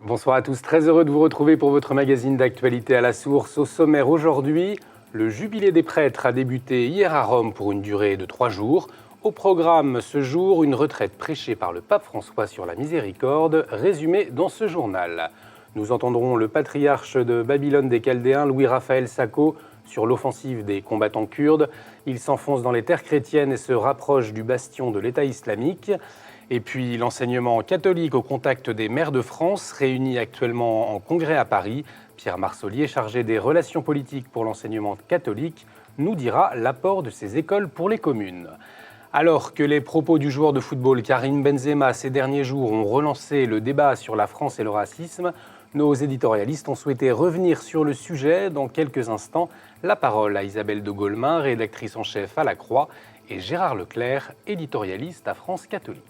Bonsoir à tous, très heureux de vous retrouver pour votre magazine d'actualité à la source. Au sommaire aujourd'hui, le jubilé des prêtres a débuté hier à Rome pour une durée de 3 jours. Au programme ce jour, une retraite prêchée par le pape François sur la miséricorde, résumée dans ce journal. Nous entendrons le patriarche de Babylone des Chaldéens, Louis-Raphaël Sako, sur l'offensive des combattants kurdes. Il s'enfonce dans les terres chrétiennes et se rapproche du bastion de l'État islamique. Et puis l'enseignement catholique au contact des maires de France, réunis actuellement en congrès à Paris. Pierre Marsollier, chargé des relations politiques pour l'enseignement catholique, nous dira l'apport de ces écoles pour les communes. Alors que les propos du joueur de football Karim Benzema ces derniers jours ont relancé le débat sur la France et le racisme, nos éditorialistes ont souhaité revenir sur le sujet. Dans quelques instants, la parole à Isabelle de Golemin, rédactrice en chef à La Croix, et Gérard Leclerc, éditorialiste à France Catholique.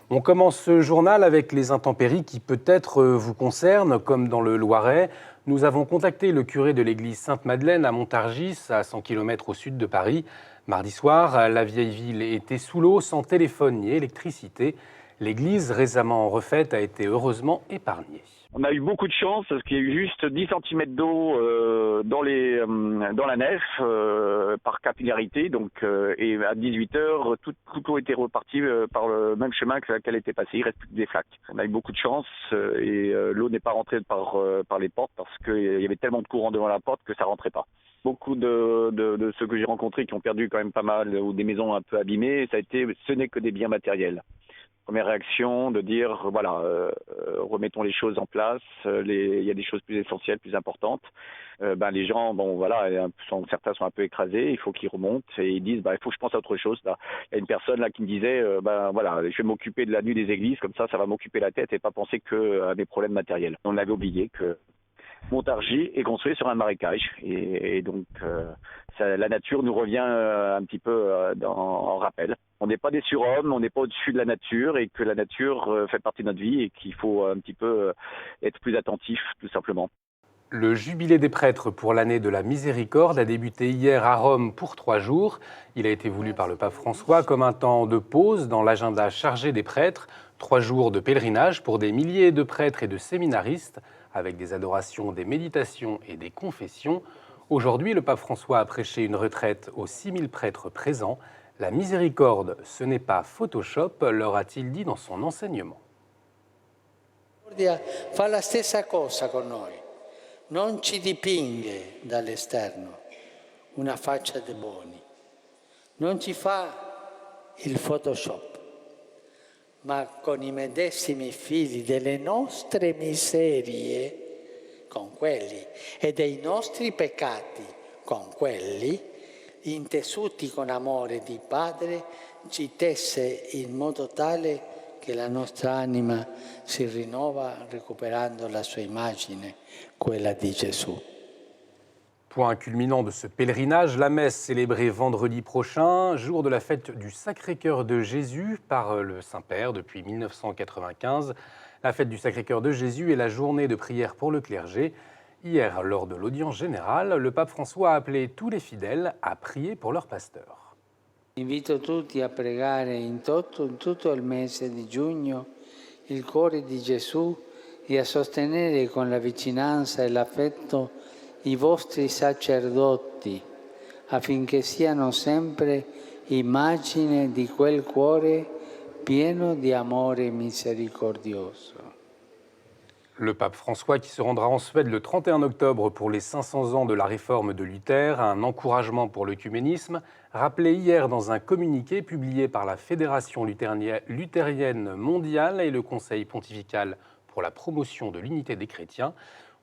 On commence ce journal avec les intempéries qui peut-être vous concernent, comme dans le Loiret. Nous avons contacté le curé de l'église Sainte-Madeleine à Montargis, à 100 km au sud de Paris. Mardi soir, la vieille ville était sous l'eau, sans téléphone ni électricité. L'église, récemment refaite, a été heureusement épargnée. On a eu beaucoup de chance parce qu'il y a eu juste 10 cm d'eau dans la nef par capillarité. Et à 18h, toute l'eau était repartie par le même chemin que laquelle était passée. Il reste plus que des flaques. On a eu beaucoup de chance et l'eau n'est pas rentrée par les portes parce qu'il y avait tellement de courant devant la porte que ça rentrait pas. Beaucoup de ceux que j'ai rencontrés qui ont perdu quand même pas mal ou des maisons un peu abîmées, ce n'est que des biens matériels. Première réaction, de dire, voilà, remettons les choses en place, il y a des choses plus essentielles, plus importantes. Les gens, certains sont un peu écrasés, il faut qu'ils remontent et ils disent, il faut que je pense à autre chose. Là. Il y a une personne là qui me disait, je vais m'occuper de la nuit des églises, comme ça va m'occuper la tête et pas penser qu'à des problèmes matériels. On avait oublié que Montargis est construit sur un marécage et donc la nature nous revient un petit peu en rappel. On n'est pas des surhommes, on n'est pas au-dessus de la nature et que la nature fait partie de notre vie et qu'il faut un petit peu être plus attentif tout simplement. Le jubilé des prêtres pour l'année de la miséricorde a débuté hier à Rome pour 3 jours. Il a été voulu par le pape François comme un temps de pause dans l'agenda chargé des prêtres. 3 jours de pèlerinage pour des milliers de prêtres et de séminaristes, avec des adorations, des méditations et des confessions. Aujourd'hui, le pape François a prêché une retraite aux 6000 prêtres présents. La miséricorde, ce n'est pas Photoshop, leur a-t-il dit dans son enseignement. Fa la stessa cosa con noi. Non ci dipingue dall'esterno una faccia de buoni, non ci fa il Photoshop, ma con i medesimi fili delle nostre miserie, con quelli, e dei nostri peccati, con quelli, intessuti con amore di Padre, ci tesse in modo tale che la nostra anima si rinnova recuperando la sua immagine, quella di Gesù. Point culminant de ce pèlerinage, la messe célébrée vendredi prochain, jour de la fête du Sacré-Cœur de Jésus par le Saint-Père depuis 1995. La fête du Sacré-Cœur de Jésus est la journée de prière pour le clergé. Hier, lors de l'audience générale, le pape François a appelé tous les fidèles à prier pour leur pasteur. Invito tutti a pregare in tutto il mese di giugno il cuore di Gesù e a sostenere con la vicinanza e l'affetto i vostri sacerdoti affinché siano sempre immagine di quel cuore pieno di amore misericordioso. Le pape François, qui se rendra en Suède le 31 octobre pour les 500 ans de la réforme de Luther, un encouragement pour l'œcuménisme, rappelé hier dans un communiqué publié par la Fédération luthérienne mondiale et le Conseil pontifical pour la promotion de l'unité des chrétiens.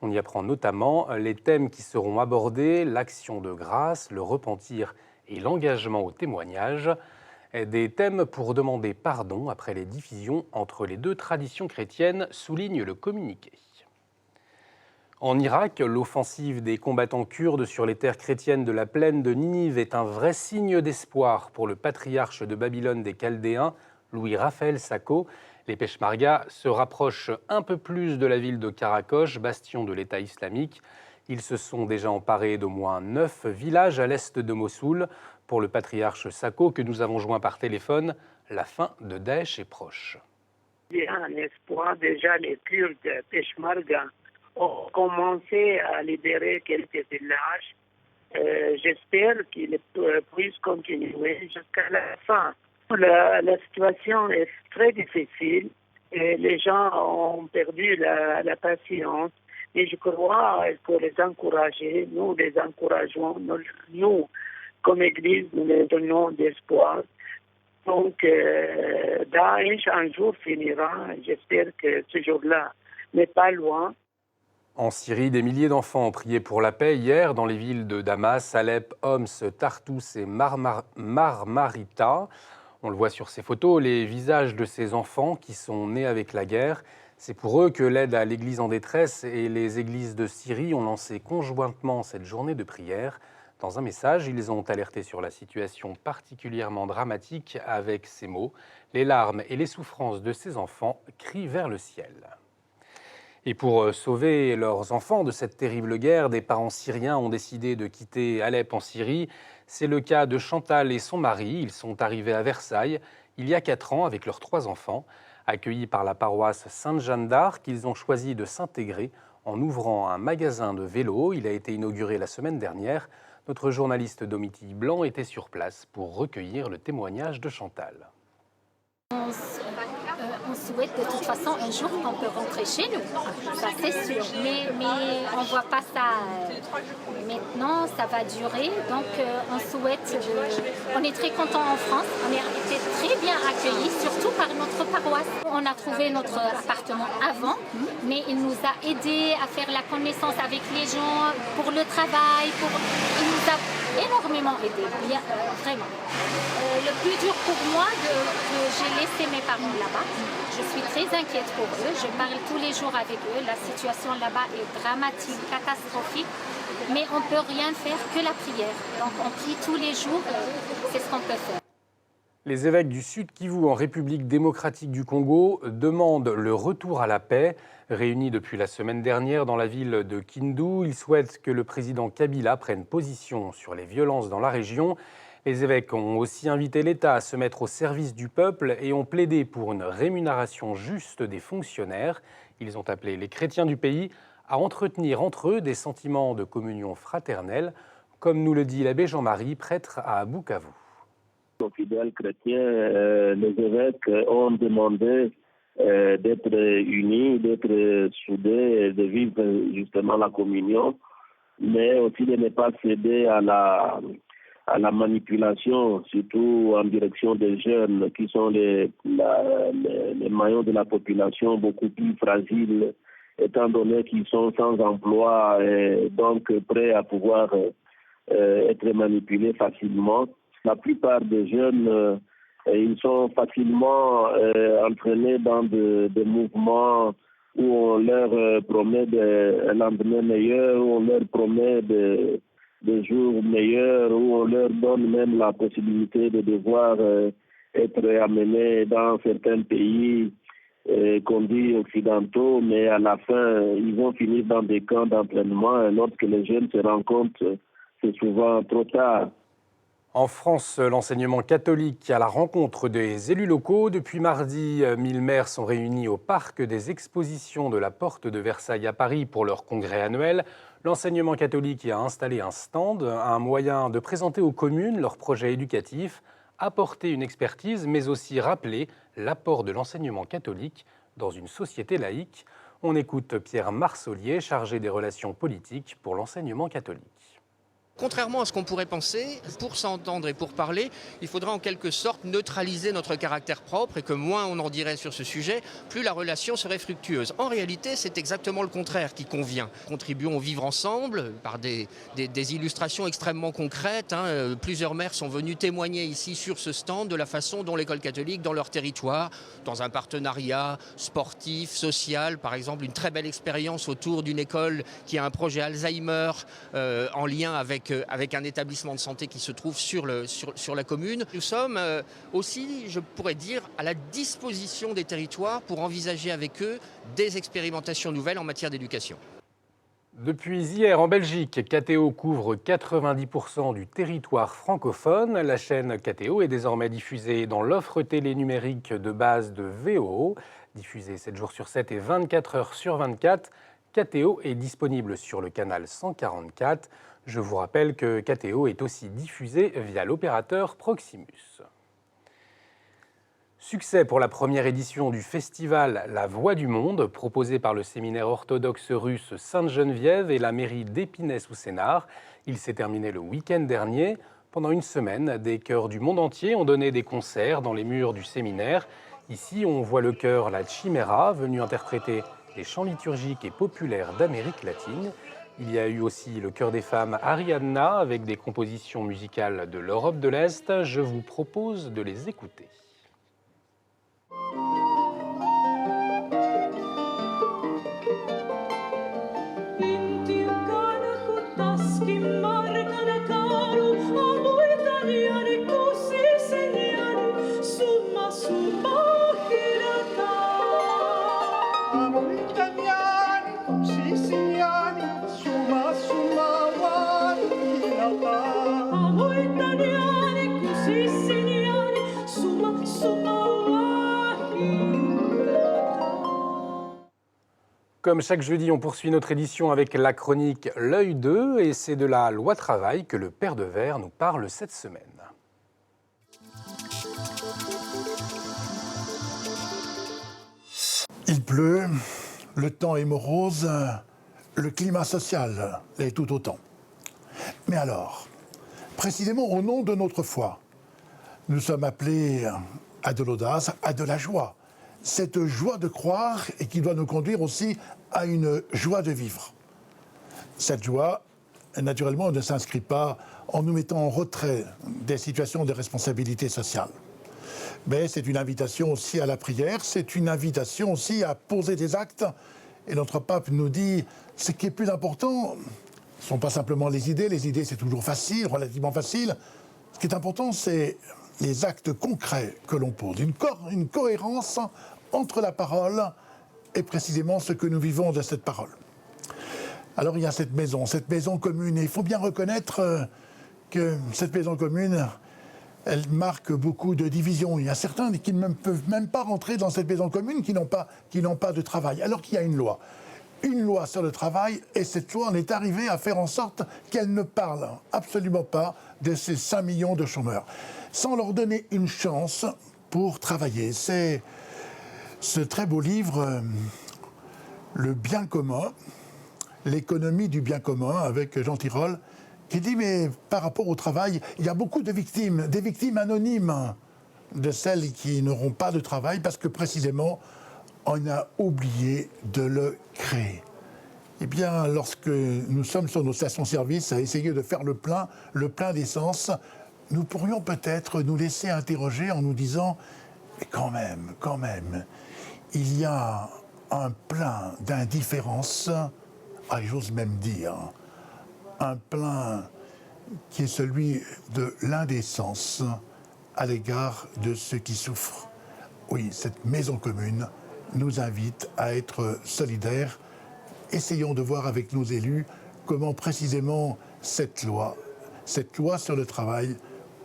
On y apprend notamment les thèmes qui seront abordés, l'action de grâce, le repentir et l'engagement au témoignage. Des thèmes pour demander pardon après les divisions entre les deux traditions chrétiennes, souligne le communiqué. En Irak, l'offensive des combattants kurdes sur les terres chrétiennes de la plaine de Ninive est un vrai signe d'espoir pour le patriarche de Babylone des Chaldéens, Louis-Raphaël Sako. Les Peshmerga se rapprochent un peu plus de la ville de Karakosh, bastion de l'État islamique. Ils se sont déjà emparés d'au moins 9 villages à l'est de Mossoul. Pour le patriarche Sako, que nous avons joint par téléphone, la fin de Daesh est proche. Il y a un espoir, déjà les Kurdes Peshmerga ont commencé à libérer quelques villages. J'espère qu'ils puissent continuer jusqu'à la fin. La situation est très difficile et les gens ont perdu la patience. Et je crois qu'il faut les encourager. Nous les encourageons. Nous, comme Église, nous les donnons d'espoir. Donc, Daesh un jour finira. J'espère que ce jour-là n'est pas loin. En Syrie, des milliers d'enfants ont prié pour la paix hier dans les villes de Damas, Alep, Homs, Tartous et Marmarita. On le voit sur ces photos, les visages de ces enfants qui sont nés avec la guerre. C'est pour eux que l'aide à l'Église en détresse et les églises de Syrie ont lancé conjointement cette journée de prière. Dans un message, ils ont alerté sur la situation particulièrement dramatique avec ces mots « Les larmes et les souffrances de ces enfants crient vers le ciel ». Et pour sauver leurs enfants de cette terrible guerre, des parents syriens ont décidé de quitter Alep en Syrie. C'est le cas de Chantal et son mari. Ils sont arrivés à Versailles il y a 4 ans avec leurs 3 enfants. Accueillis par la paroisse Sainte-Jeanne d'Arc, ils ont choisi de s'intégrer en ouvrant un magasin de vélos. Il a été inauguré la semaine dernière. Notre journaliste Domitille Blanc était sur place pour recueillir le témoignage de Chantal. On souhaite de toute façon un jour qu'on peut rentrer chez nous, ça c'est sûr, mais on ne voit pas ça maintenant, ça va durer, donc on souhaite, on est très content en France, on a été très bien accueillis, surtout par notre paroisse. On a trouvé notre appartement avant, mais il nous a aidés à faire la connaissance avec les gens, pour le travail, il nous a énormément aidés, bien, vraiment. Le plus dur pour moi, j'ai laissé mes parents là-bas. Je suis très inquiète pour eux. Je parle tous les jours avec eux. La situation là-bas est dramatique, catastrophique. Mais on ne peut rien faire que la prière. Donc on prie tous les jours. C'est ce qu'on peut faire. Les évêques du Sud Kivu en République démocratique du Congo demandent le retour à la paix. Réunis depuis la semaine dernière dans la ville de Kindu, ils souhaitent que le président Kabila prenne position sur les violences dans la région. Les évêques ont aussi invité l'État à se mettre au service du peuple et ont plaidé pour une rémunération juste des fonctionnaires. Ils ont appelé les chrétiens du pays à entretenir entre eux des sentiments de communion fraternelle, comme nous le dit l'abbé Jean-Marie, prêtre à Bukavu. Aux fidèles chrétiens, les évêques ont demandé d'être unis, d'être soudés, de vivre justement la communion, mais aussi de ne pas céder à la manipulation, surtout en direction des jeunes qui sont les maillons de la population beaucoup plus fragiles, étant donné qu'ils sont sans emploi et donc prêts à pouvoir être manipulés facilement. La plupart des jeunes, ils sont facilement entraînés dans des mouvements où on leur promet un lendemain meilleur, où on leur promet des jours meilleurs, où on leur donne même la possibilité de devoir être amenés dans certains pays qu'on dit occidentaux, mais à la fin, ils vont finir dans des camps d'entraînement. Et lorsque les jeunes se rendent compte, c'est souvent trop tard. En France, l'enseignement catholique à la rencontre des élus locaux. Depuis mardi, 1000 maires sont réunis au parc des expositions de la Porte de Versailles à Paris pour leur congrès annuel. L'enseignement catholique y a installé un stand, un moyen de présenter aux communes leurs projets éducatifs, apporter une expertise, mais aussi rappeler l'apport de l'enseignement catholique dans une société laïque. On écoute Pierre Marsollier, chargé des relations politiques pour l'enseignement catholique. Contrairement à ce qu'on pourrait penser, pour s'entendre et pour parler, il faudra en quelque sorte neutraliser notre caractère propre et que moins on en dirait sur ce sujet, plus la relation serait fructueuse. En réalité, c'est exactement le contraire qui convient. Contribuons au vivre ensemble par des illustrations extrêmement concrètes. Plusieurs maires sont venus témoigner ici sur ce stand de la façon dont l'école catholique, dans leur territoire, dans un partenariat sportif, social, par exemple, une très belle expérience autour d'une école qui a un projet Alzheimer en lien avec un établissement de santé qui se trouve sur la commune. Nous sommes aussi, je pourrais dire, à la disposition des territoires pour envisager avec eux des expérimentations nouvelles en matière d'éducation. Depuis hier en Belgique, KTO couvre 90% du territoire francophone. La chaîne KTO est désormais diffusée dans l'offre télé numérique de base de VOO. Diffusée 7 jours sur 7 et 24 heures sur 24, KTO est disponible sur le canal 144. Je vous rappelle que KTO est aussi diffusée via l'opérateur Proximus. Succès pour la première édition du festival La Voix du Monde, proposé par le séminaire orthodoxe russe Sainte-Geneviève et la mairie d'Épinay-sous-Sénart. Il s'est terminé le week-end dernier. Pendant une semaine, des chœurs du monde entier ont donné des concerts dans les murs du séminaire. Ici, on voit le chœur La Chimera, venu interpréter les chants liturgiques et populaires d'Amérique latine. Il y a eu aussi le chœur des femmes Ariadna, avec des compositions musicales de l'Europe de l'Est. Je vous propose de les écouter. Comme chaque jeudi, on poursuit notre édition avec la chronique L'œil 2 et c'est de la loi travail que le père de Verre nous parle cette semaine. Il pleut, le temps est morose, le climat social l'est tout autant. Mais alors, précisément au nom de notre foi, nous sommes appelés à de l'audace, à de la joie. Cette joie de croire et qui doit nous conduire aussi à une joie de vivre. Cette joie, naturellement, ne s'inscrit pas en nous mettant en retrait des situations de responsabilité sociale. Mais c'est une invitation aussi à la prière, c'est une invitation aussi à poser des actes. Et notre pape nous dit, ce qui est plus important, ce ne sont pas simplement les idées c'est toujours facile, relativement facile. Ce qui est important, c'est les actes concrets que l'on pose, une cohérence entre la parole et précisément ce que nous vivons de cette parole. Alors il y a cette maison commune, et il faut bien reconnaître que cette maison commune, elle marque beaucoup de divisions. Il y a certains qui ne peuvent même pas rentrer dans cette maison commune, qui n'ont pas de travail, alors qu'il y a une loi sur le travail, et cette loi, on est arrivé à faire en sorte qu'elle ne parle absolument pas de ces 5 millions de chômeurs, sans leur donner une chance pour travailler. C'est ce très beau livre, Le bien commun, l'économie du bien commun, avec Jean Tirole, qui dit, mais par rapport au travail, il y a beaucoup de victimes, des victimes anonymes de celles qui n'auront pas de travail, parce que précisément, on a oublié de le créer. Eh bien, lorsque nous sommes sur nos stations-service à essayer de faire le plein d'essence, nous pourrions peut-être nous laisser interroger en nous disant « mais quand même, il y a un plein d'indifférence, j'ose même dire, un plein qui est celui de l'indécence à l'égard de ceux qui souffrent. » Oui, cette maison commune nous invite à être solidaires. Essayons de voir avec nos élus comment précisément cette loi sur le travail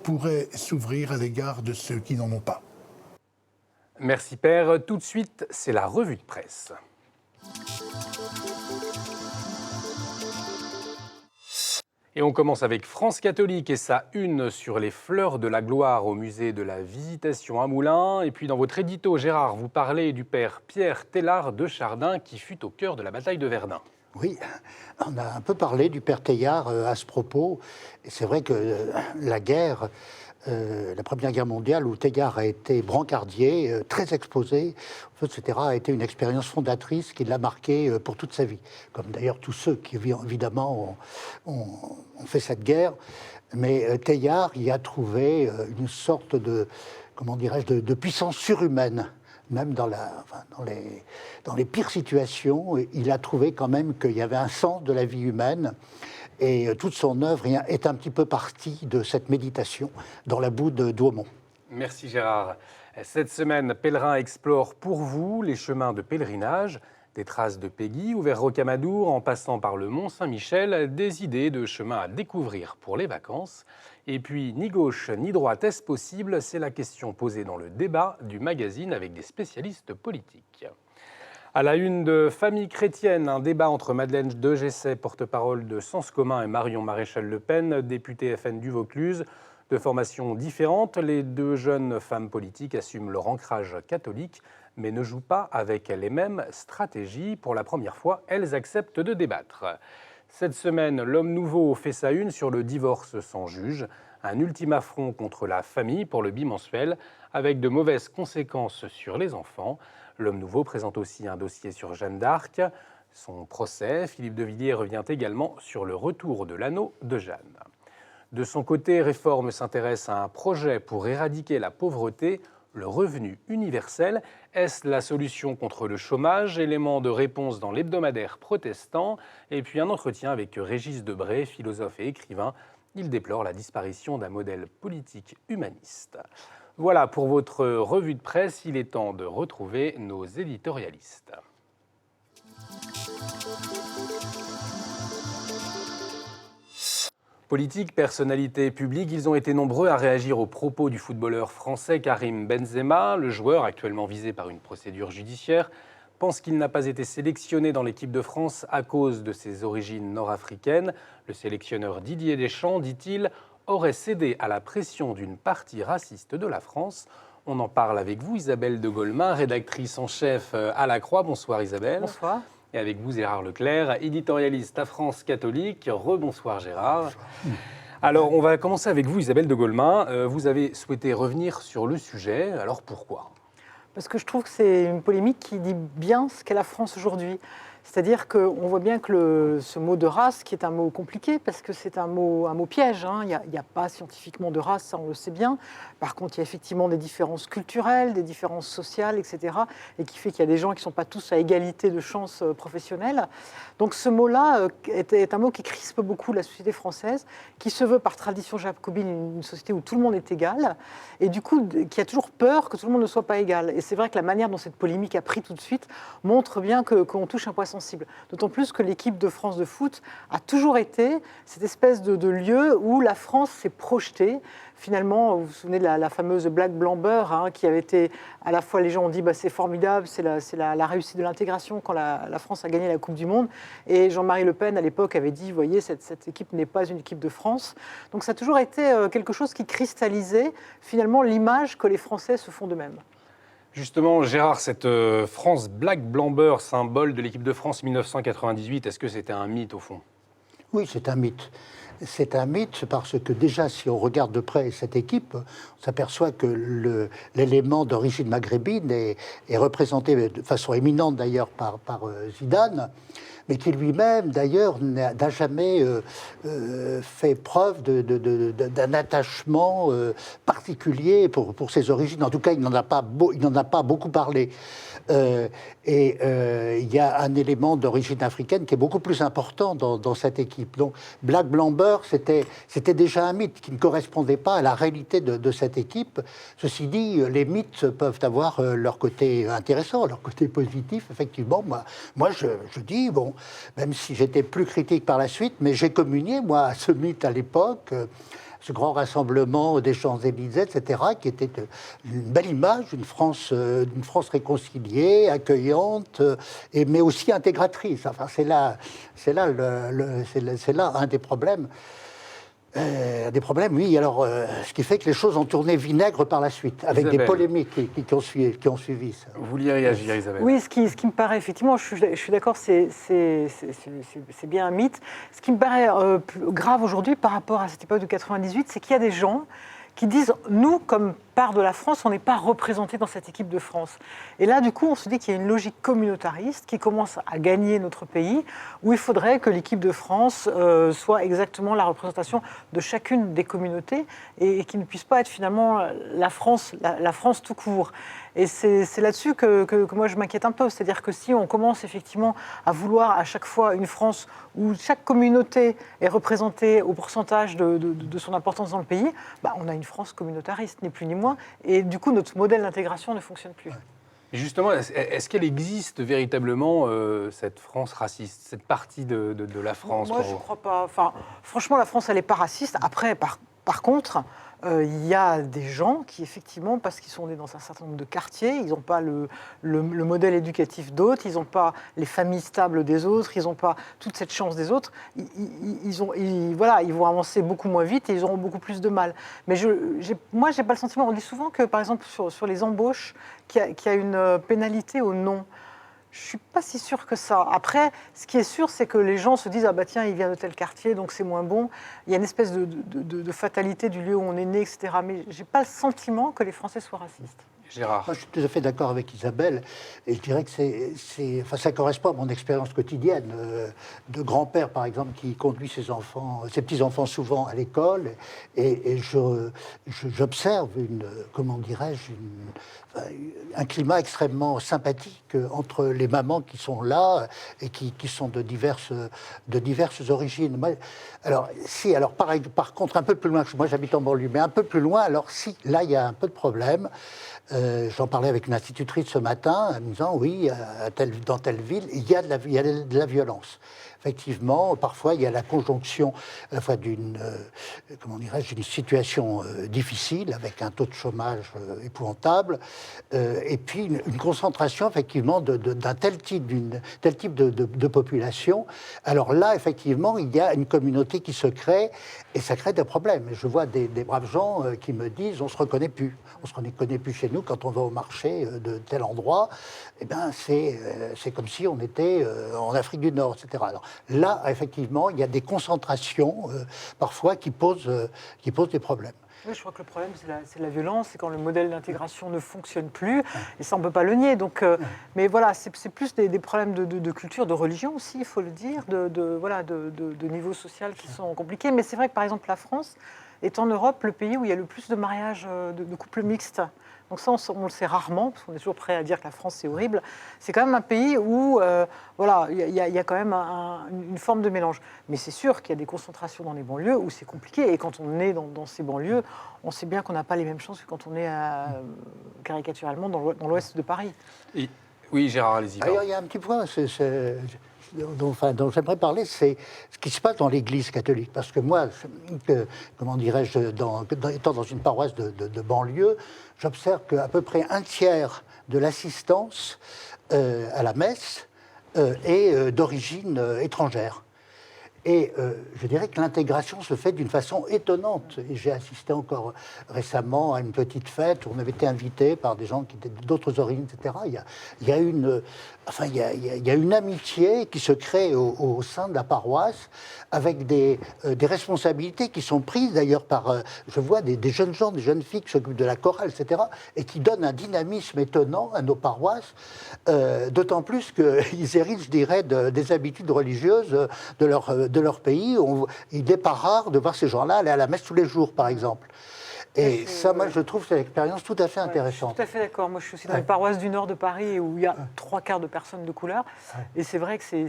pourrait s'ouvrir à l'égard de ceux qui n'en ont pas. Merci Père. Tout de suite, c'est la revue de presse. Et on commence avec France Catholique et sa une sur les fleurs de la gloire au musée de la Visitation à Moulins. Et puis dans votre édito, Gérard, vous parlez du père Pierre Teilhard de Chardin qui fut au cœur de la bataille de Verdun. Oui, on a un peu parlé du père Teilhard à ce propos. Et c'est vrai que la guerre, la Première Guerre mondiale, où Teilhard a été brancardier, très exposé, etc., a été une expérience fondatrice qui l'a marqué pour toute sa vie. Comme d'ailleurs tous ceux qui, évidemment, ont fait cette guerre. Mais Teilhard y a trouvé une sorte de, comment dirais-je, de puissance surhumaine. Même dans les pires situations, il a trouvé quand même qu'il y avait un sens de la vie humaine. Et toute son œuvre est un petit peu partie de cette méditation dans la boue de Douaumont. Merci Gérard. Cette semaine, Pèlerin explore pour vous les chemins de pèlerinage. Des traces de Peggy ou vers Rocamadour, en passant par le Mont-Saint-Michel, des idées de chemins à découvrir pour les vacances. Et puis, ni gauche ni droite, est-ce possible? C'est la question posée dans le débat du magazine avec des spécialistes politiques. À la une de Famille chrétienne, un débat entre Madeleine de Gessé, porte-parole de Sens commun, et Marion Maréchal-Le Pen, députée FN du Vaucluse. De formations différentes, les deux jeunes femmes politiques assument leur ancrage catholique, mais ne jouent pas avec les mêmes stratégies. Pour la première fois, elles acceptent de débattre. Cette semaine, l'Homme Nouveau fait sa une sur le divorce sans juge, un ultime affront contre la famille pour le bimensuel, avec de mauvaises conséquences sur les enfants. L'Homme Nouveau présente aussi un dossier sur Jeanne d'Arc. Son procès, Philippe de Villiers revient également sur le retour de l'anneau de Jeanne. De son côté, Réforme s'intéresse à un projet pour éradiquer la pauvreté, le revenu universel. Est-ce la solution contre le chômage? Élément de réponse dans l'hebdomadaire protestant. Et puis un entretien avec Régis Debray, philosophe et écrivain. Il déplore la disparition d'un modèle politique humaniste. Voilà pour votre revue de presse. Il est temps de retrouver nos éditorialistes. Politique, personnalité publique, ils ont été nombreux à réagir aux propos du footballeur français Karim Benzema. Le joueur, actuellement visé par une procédure judiciaire, pense qu'il n'a pas été sélectionné dans l'équipe de France à cause de ses origines nord-africaines. Le sélectionneur Didier Deschamps, dit-il, aurait cédé à la pression d'une partie raciste de la France. On en parle avec vous, Isabelle de Golemin, rédactrice en chef à La Croix. Bonsoir Isabelle. Bonsoir. Et avec vous Gérard Leclerc, éditorialiste à France Catholique. Rebonsoir Gérard. Bonsoir. Alors on va commencer avec vous Isabelle de Golemin. Vous avez souhaité revenir sur le sujet, alors pourquoi ? Parce que je trouve que c'est une polémique qui dit bien ce qu'est la France aujourd'hui. C'est-à-dire qu'on voit bien que ce mot de race, qui est un mot compliqué, parce que c'est un mot piège, hein. Il n'y a pas scientifiquement de race, ça on le sait bien. Par contre, il y a effectivement des différences culturelles, des différences sociales, etc. Et qui fait qu'il y a des gens qui ne sont pas tous à égalité de chances professionnelles. Donc ce mot-là est un mot qui crispe beaucoup la société française, qui se veut par tradition jacobine une société où tout le monde est égal, et du coup qui a toujours peur que tout le monde ne soit pas égal. Et c'est vrai que la manière dont cette polémique a pris tout de suite montre bien qu'on touche un point sensible. D'autant plus que l'équipe de France de foot a toujours été cette espèce de lieu où la France s'est projetée. Finalement, vous vous souvenez de la fameuse blague blanc-beurre, hein, qui avait été, à la fois les gens ont dit c'est formidable, c'est la réussite de l'intégration quand la France a gagné la Coupe du Monde. Et Jean-Marie Le Pen, à l'époque, avait dit, vous voyez, cette équipe n'est pas une équipe de France. Donc ça a toujours été quelque chose qui cristallisait finalement l'image que les Français se font d'eux-mêmes. Justement, Gérard, cette France black blanc-beurre, symbole de l'équipe de France 1998, est-ce que c'était un mythe au fond ? Oui, c'est un mythe. C'est un mythe parce que déjà, si on regarde de près cette équipe, on s'aperçoit que l'élément d'origine maghrébine est représenté de façon éminente d'ailleurs par Zidane, mais qui lui-même d'ailleurs n'a jamais fait preuve d'un attachement particulier pour ses origines. En tout cas, il n'en a pas beaucoup parlé. Il y a un élément d'origine africaine qui est beaucoup plus important dans cette équipe. Donc, Black Blanc-Beurre, c'était déjà un mythe qui ne correspondait pas à la réalité de cette équipe. Ceci dit, les mythes peuvent avoir leur côté intéressant, leur côté positif. Effectivement, moi je dis, bon, même si j'étais plus critique par la suite, mais j'ai communié, moi, à ce mythe à l'époque, ce grand rassemblement des Champs-Élysées, etc., qui était une belle image d'une France réconciliée, accueillante, mais aussi intégratrice. Enfin, c'est là un des problèmes. Oui. Alors, ce qui fait que les choses ont tourné vinaigre par la suite, avec Isabelle, des polémiques qui ont suivi ça. Vous vouliez réagir, Isabelle? Oui, ce qui me paraît, effectivement, je suis d'accord, c'est bien un mythe. Ce qui me paraît grave aujourd'hui par rapport à cette époque de 98, c'est qu'il y a des gens qui disent, nous, comme part de la France, on n'est pas représentés dans cette équipe de France. Et là, du coup, on se dit qu'il y a une logique communautariste qui commence à gagner notre pays, où il faudrait que l'équipe de France soit exactement la représentation de chacune des communautés et qui ne puisse pas être finalement la France tout court. Et c'est là-dessus que moi je m'inquiète un peu. C'est-à-dire que si on commence effectivement à vouloir à chaque fois une France où chaque communauté est représentée au pourcentage de son importance dans le pays, on a une France communautariste, ni plus ni moins. Et du coup, notre modèle d'intégration ne fonctionne plus. Et justement, est-ce qu'elle existe véritablement, cette France raciste, cette partie de la France? Moi, je ne crois pas. Enfin, franchement, la France, elle n'est pas raciste. Après, par contre, il y a des gens qui, effectivement, parce qu'ils sont nés dans un certain nombre de quartiers, ils n'ont pas le modèle éducatif d'autres, ils n'ont pas les familles stables des autres, ils n'ont pas toute cette chance des autres. Voilà, ils vont avancer beaucoup moins vite et ils auront beaucoup plus de mal. Mais moi, je n'ai pas le sentiment. On dit souvent que, par exemple, sur les embauches, qu'il y a une pénalité au non. Je ne suis pas si sûre que ça. Après, ce qui est sûr, c'est que les gens se disent « Ah bah tiens, il vient de tel quartier, donc c'est moins bon ». Il y a une espèce de fatalité du lieu où on est né, etc. Mais je n'ai pas le sentiment que les Français soient racistes. Gérard. Moi, je suis tout à fait d'accord avec Isabelle. Et je dirais que ça correspond à mon expérience quotidienne. De grand-père, par exemple, qui conduit ses petits-enfants souvent à l'école. Et j'observe un climat extrêmement sympathique entre les mamans qui sont là et qui sont de diverses origines. Par contre, un peu plus loin, moi j'habite en banlieue, mais un peu plus loin, alors si, là il y a un peu de problème. J'en parlais avec une institutrice ce matin, en me disant oui, dans telle ville, il y a de la violence. Effectivement, parfois, il y a la conjonction à la fois d'une situation difficile, avec un taux de chômage épouvantable, et puis une concentration, effectivement, d'un tel type de population. Alors là, effectivement, il y a une communauté qui se crée, et ça crée des problèmes. Je vois des braves gens qui me disent, on ne se reconnaît plus. On ne se reconnaît plus chez nous quand on va au marché de tel endroit. Eh bien, c'est comme si on était en Afrique du Nord, etc. Alors, là, effectivement, il y a des concentrations, parfois, qui posent des problèmes. Oui, je crois que le problème, c'est la violence, c'est quand le modèle d'intégration ne fonctionne plus, et ça, on ne peut pas le nier. Donc, mais voilà, c'est plus des problèmes de culture, de religion aussi, il faut le dire, de niveau social qui sont compliqués. Mais c'est vrai que, par exemple, la France est en Europe le pays où il y a le plus de mariages de couples mixtes. Donc ça, on le sait rarement, parce qu'on est toujours prêt à dire que la France, c'est horrible. C'est quand même un pays où il y a quand même une forme de mélange. Mais c'est sûr qu'il y a des concentrations dans les banlieues où c'est compliqué. Et quand on est dans ces banlieues, on sait bien qu'on n'a pas les mêmes chances que quand on est caricaturalement dans l'ouest de Paris. Oui, Gérard, allez-y. Il y a un petit point dont j'aimerais parler, c'est ce qui se passe dans l'Église catholique. Parce que moi, étant dans une paroisse de banlieue, j'observe qu'à peu près un tiers de l'assistance à la messe est d'origine étrangère. Et je dirais que l'intégration se fait d'une façon étonnante. Et j'ai assisté encore récemment à une petite fête où on avait été invité par des gens qui étaient d'autres origines, etc. Il y a une amitié qui se crée au sein de la paroisse avec des responsabilités qui sont prises d'ailleurs par, je vois des jeunes gens, des jeunes filles qui s'occupent de la chorale, etc. et qui donnent un dynamisme étonnant à nos paroisses, d'autant plus qu'ils héritent, je dirais, des habitudes religieuses de leur pays. Il n'est pas rare de voir ces gens-là aller à la messe tous les jours, par exemple. Et ça, moi, je trouve cette expérience tout à fait intéressante. Je suis tout à fait d'accord. Moi, je suis aussi dans les paroisses du nord de Paris où il y a 3/4 de personnes de couleur. Et c'est vrai que c'est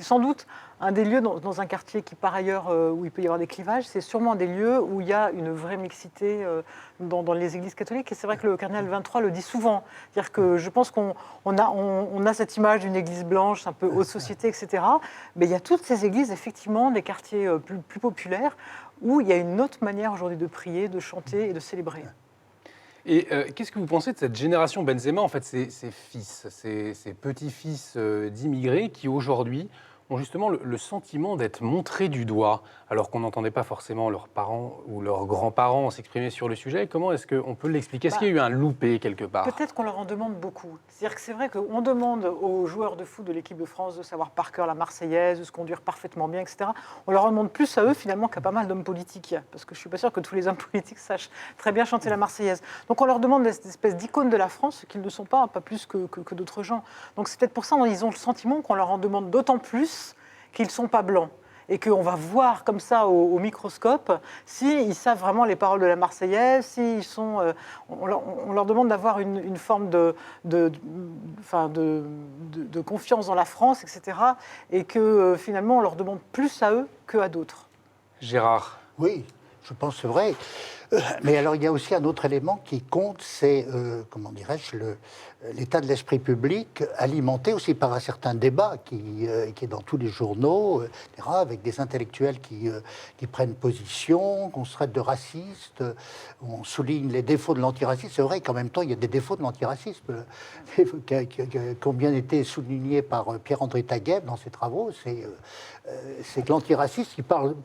sans doute un des lieux dans un quartier qui, par ailleurs, où il peut y avoir des clivages, c'est sûrement un des lieux où il y a une vraie mixité dans les églises catholiques. Et c'est vrai que le cardinal 23 le dit souvent. C'est-à-dire que je pense qu'on a cette image d'une église blanche, un peu haute société, etc. Mais il y a toutes ces églises, effectivement, des quartiers plus populaires, où il y a une autre manière aujourd'hui de prier, de chanter et de célébrer. Et qu'est-ce que vous pensez de cette génération Benzema, en fait, ces fils, ces petits-fils d'immigrés qui aujourd'hui ont justement le sentiment d'être montrés du doigt, alors qu'on n'entendait pas forcément leurs parents ou leurs grands-parents s'exprimer sur le sujet. Comment est-ce qu'on peut l'expliquer? Est-ce qu'il y a eu un loupé quelque part? Peut-être qu'on leur en demande beaucoup. C'est-à-dire que c'est vrai qu'on demande aux joueurs de foot de l'équipe de France de savoir par cœur la Marseillaise, de se conduire parfaitement bien, etc. On leur en demande plus à eux finalement qu'à pas mal d'hommes politiques. Parce que je ne suis pas sûre que tous les hommes politiques sachent très bien chanter la Marseillaise. Donc on leur demande des espèces d'icônes de la France qu'ils ne sont pas plus que d'autres gens. Donc c'est peut-être pour ça qu'ils ont le sentiment qu'on leur en demande d'autant plus qu'ils ne sont pas blancs. Et qu'on va voir comme ça au microscope s'ils savent vraiment les paroles de la Marseillaise, s'ils sont, on leur demande d'avoir une forme de confiance dans la France, etc. Et que finalement, on leur demande plus à eux qu'à d'autres. Gérard. Oui, je pense que c'est vrai. Mais alors, il y a aussi un autre élément qui compte, c'est, comment dirais-je, l'état de l'esprit public, alimenté aussi par un certain débat qui est dans tous les journaux, etc., avec des intellectuels qui prennent position, qu'on se traite de racistes, on souligne les défauts de l'antiracisme. C'est vrai qu'en même temps, il y a des défauts de l'antiracisme qui ont bien été soulignés par Pierre-André Taguieff dans ses travaux. C'est que l'antiraciste,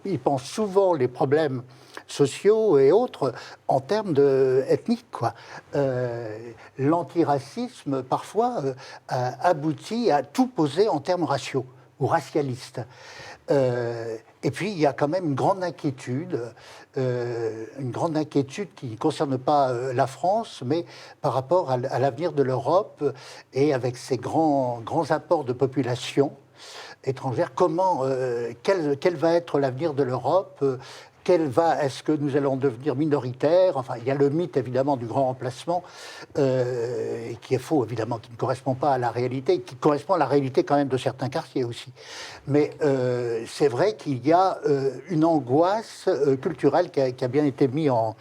il pense souvent les problèmes sociaux et autres en termes ethniques, quoi. L'antiracisme, parfois, aboutit à tout poser en termes raciaux ou racialistes. Et puis, il y a quand même une grande inquiétude qui ne concerne pas la France, mais par rapport à l'avenir de l'Europe et avec ses grands apports de population étrangère. Quel va être l'avenir de l'Europe? Est-ce que nous allons devenir minoritaires? Enfin, il y a le mythe, évidemment, du grand remplacement, qui est faux, évidemment, qui ne correspond pas à la réalité, qui correspond à la réalité quand même de certains quartiers aussi. Mais c'est vrai qu'il y a une angoisse culturelle qui a bien été mise en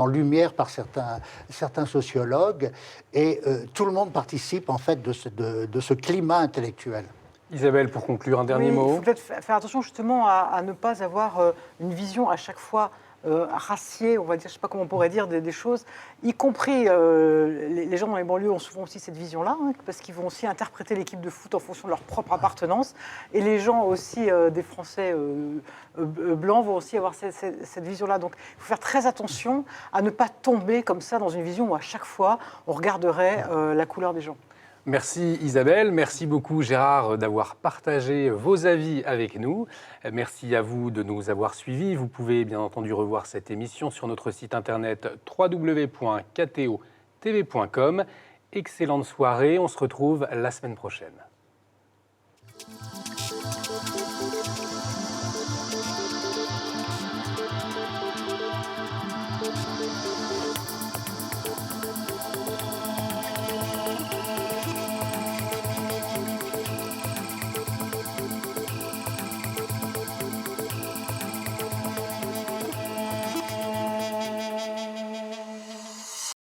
lumière par certains sociologues, et tout le monde participe, en fait, de ce climat intellectuel. Isabelle, pour conclure, un dernier mot. Il faut peut-être faire attention justement à ne pas avoir une vision à chaque fois raciée, on va dire, je ne sais pas comment on pourrait dire, des choses, y compris les gens dans les banlieues ont souvent aussi cette vision-là, hein, parce qu'ils vont aussi interpréter l'équipe de foot en fonction de leur propre appartenance, et les gens aussi, des Français blancs, vont aussi avoir cette vision-là. Donc il faut faire très attention à ne pas tomber comme ça dans une vision où à chaque fois on regarderait la couleur des gens. Merci Isabelle, merci beaucoup Gérard d'avoir partagé vos avis avec nous. Merci à vous de nous avoir suivis. Vous pouvez bien entendu revoir cette émission sur notre site internet www.ktotv.com. Excellente soirée, on se retrouve la semaine prochaine.